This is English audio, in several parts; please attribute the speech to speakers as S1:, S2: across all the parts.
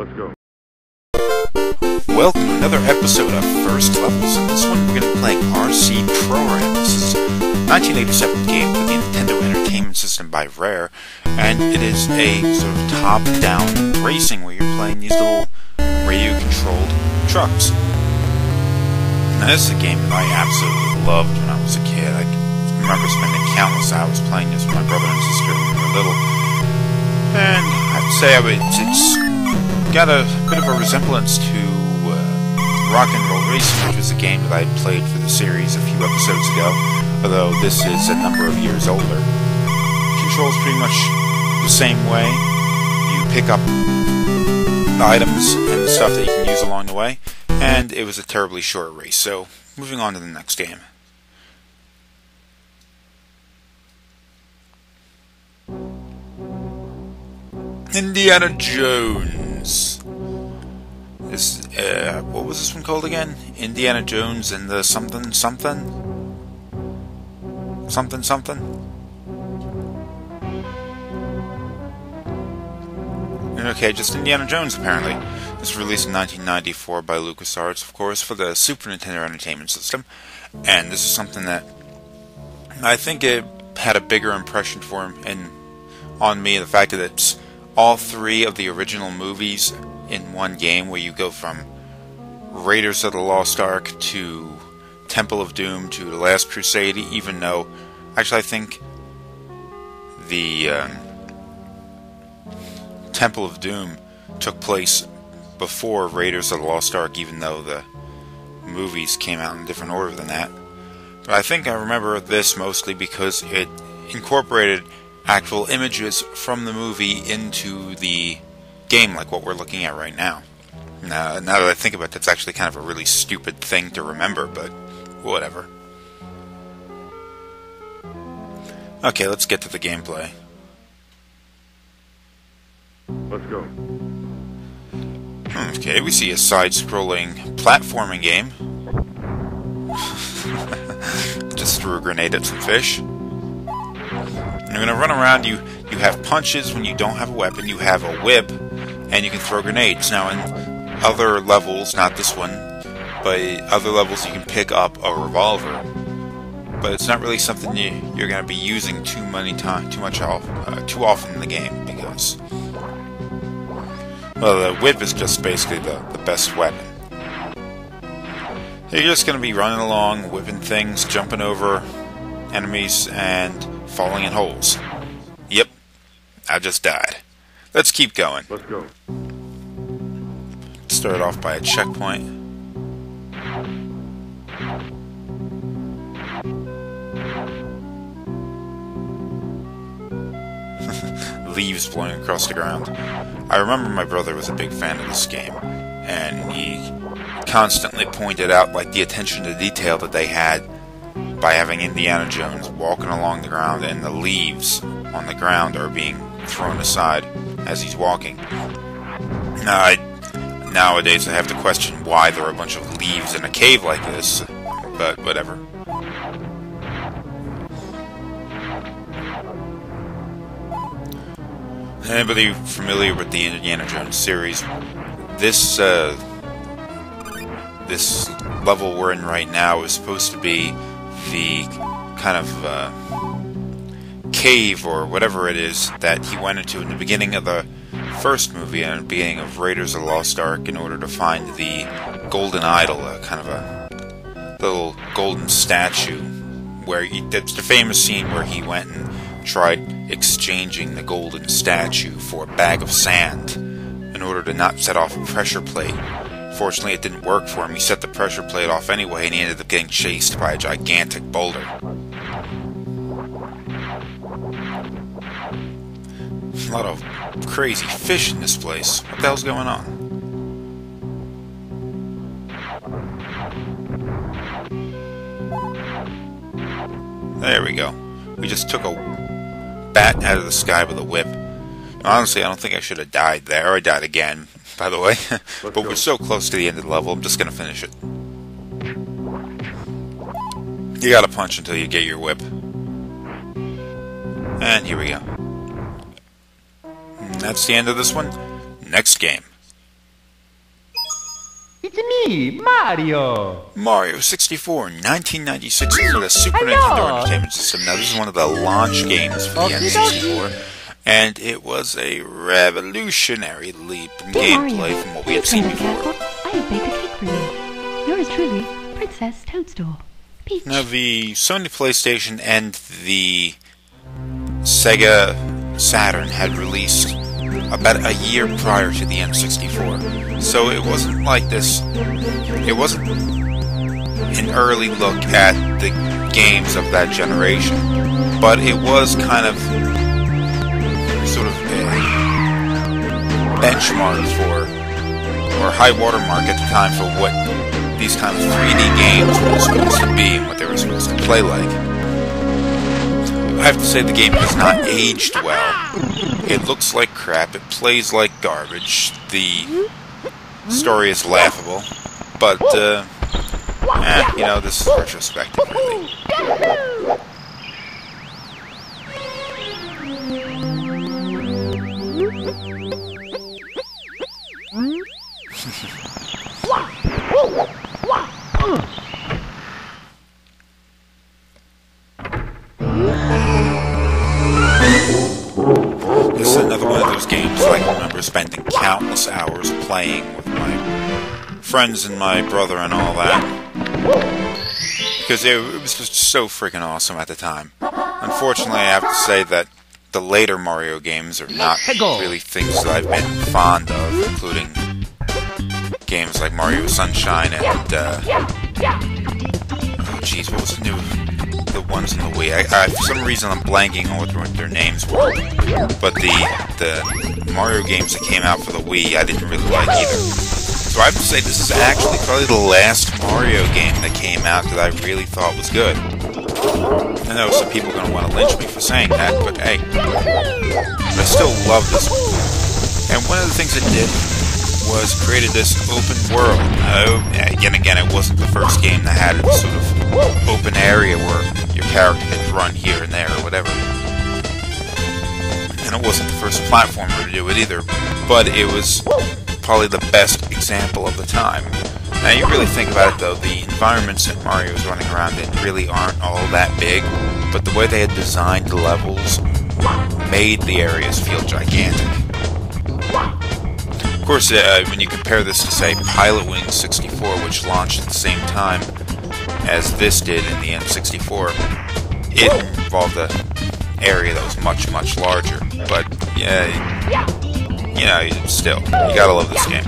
S1: Let's go.
S2: Welcome to another episode of First Levels. In this one, we're going to be playing RC Pro AM. This is a 1987 game for the Nintendo Entertainment System by Rare, and it is a sort of top-down racing where you're playing these little radio-controlled trucks. Now, this is a game that I absolutely loved when I was a kid. I remember spending countless hours playing this with my brother and sister when we were little. And I'd say it's got a bit of a resemblance to Rock and Roll Racing, which was a game that I had played for the series a few episodes ago, although this is a number of years older. Controls pretty much the same way. You pick up items and stuff that you can use along the way, and it was a terribly short race. So, moving on to the next game. Indiana Jones. This, what was this one called again? Indiana Jones and the something something? Something something? Okay, just Indiana Jones apparently. This was released in 1994 by LucasArts, of course, for the Super Nintendo Entertainment System. And this is something that I think it had a bigger impression on me, the fact that it's all three of the original movies in one game, where you go from Raiders of the Lost Ark to Temple of Doom to The Last Crusade, even though actually I think the Temple of Doom took place before Raiders of the Lost Ark, even though the movies came out in a different order than that. But I think I remember this mostly because it incorporated actual images from the movie into the game, like what we're looking at right now. Now that I think about it, that's actually kind of a really stupid thing to remember, but whatever. Okay, let's get to the gameplay.
S1: Let's go.
S2: Okay, we see a side-scrolling platforming game. Just threw a grenade at some fish. You're going to run around, you have punches when you don't have a weapon, you have a whip, and you can throw grenades. Now in other levels, not this one, but other levels you can pick up a revolver. But it's not really something you're going to be using too often in the game, because, well, the whip is just basically the best weapon. So you're just going to be running along, whipping things, jumping over enemies, and falling in holes. Yep, I just died. Let's keep going.
S1: Let's go.
S2: Start off by a checkpoint. Leaves blowing across the ground. I remember my brother was a big fan of this game, and he constantly pointed out like the attention to detail that they had by having Indiana Jones walking along the ground, and the leaves on the ground are being thrown aside as he's walking. Nowadays I have to question why there are a bunch of leaves in a cave like this, but whatever. Anybody familiar with the Indiana Jones series? This level we're in right now is supposed to be the kind of cave or whatever it is that he went into in the beginning of the first movie and the beginning of Raiders of the Lost Ark in order to find the golden idol, kind of a little golden statue, where that's the famous scene where he went and tried exchanging the golden statue for a bag of sand in order to not set off a pressure plate. Fortunately, it didn't work for him. He set the pressure plate off anyway, and he ended up getting chased by a gigantic boulder. A lot of crazy fish in this place. What the hell's going on? There we go. We just took a bat out of the sky with a whip. Honestly, I don't think I should have died there. I died again, by the way. But we're so close to the end of the level, I'm just going to finish it. You gotta punch until you get your whip. And here we go. And that's the end of this one. Next game.
S1: It's me, Mario!
S2: Mario 64, 1996 for the Super Nintendo Entertainment System. Now, this is one of the launch games for the N64, and it was a revolutionary leap in gameplay from what we had seen before.
S3: I have baked a cake for you. Yours truly, Princess Toadstool. Peach.
S2: Now, the Sony PlayStation and the Sega Saturn had released about a year prior to the N64. So it wasn't like this, it wasn't an early look at the games of that generation, but it was kind of sort of a benchmark for, or high watermark at the time for what these kind of 3D games were supposed to be and what they were supposed to play like. I have to say the game has not aged well. It looks like crap, it plays like garbage, the story is laughable, but, you know, this is retrospective, really. This is another one of those games I remember spending countless hours playing with my friends and my brother and all that, because it was just so freaking awesome at the time. Unfortunately, I have to say that the later Mario games are not really things that I've been fond of, including games like Mario Sunshine and, oh geez, what was the ones in the Wii? For some reason I'm blanking on what their names were, but the Mario games that came out for the Wii I didn't really like either. So I have to say this is actually probably the last Mario game that came out that I really thought was good. I know some people are going to want to lynch me for saying that, but hey, I still love this one. And one of the things it did was created this open world. Again, it wasn't the first game that had this sort of open area where your character could run here and there or whatever. And it wasn't the first platformer to do it either, but it was probably the best example of the time. Now, you really think about it, though, the environments that Mario is running around in really aren't all that big, but the way they had designed the levels made the areas feel gigantic. Of course, when you compare this to, say, Pilot Wings 64, which launched at the same time as this did in the N64, it involved an area that was much, much larger. But, yeah, you know, still, you gotta love this game.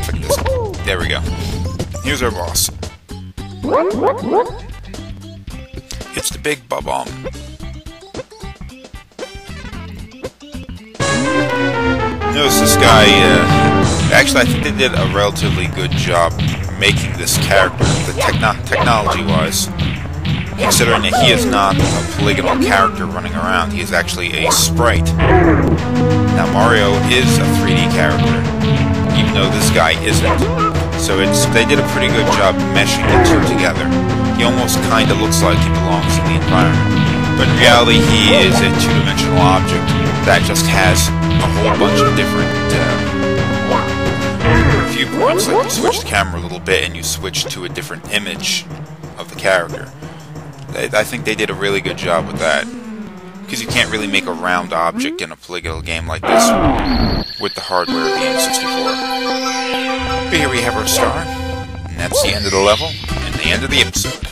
S2: Check this out. There we go. Here's our boss. It's the Big Bob-omb. Notice this guy, actually I think they did a relatively good job making this character, technology-wise, considering that he is not a polygonal character running around, he is actually a sprite. Now Mario is a 3D character, even though this guy isn't, so they did a pretty good job meshing the two together. He almost kinda looks like he belongs in the environment, but in reality he is a two-dimensional object that just has a whole bunch of different viewpoints. Like you switch the camera a little bit and you switch to a different image of the character. I think they did a really good job with that, because you can't really make a round object in a polygonal game like this with the hardware of the N64. But here we have our star, and that's the end of the level and the end of the episode.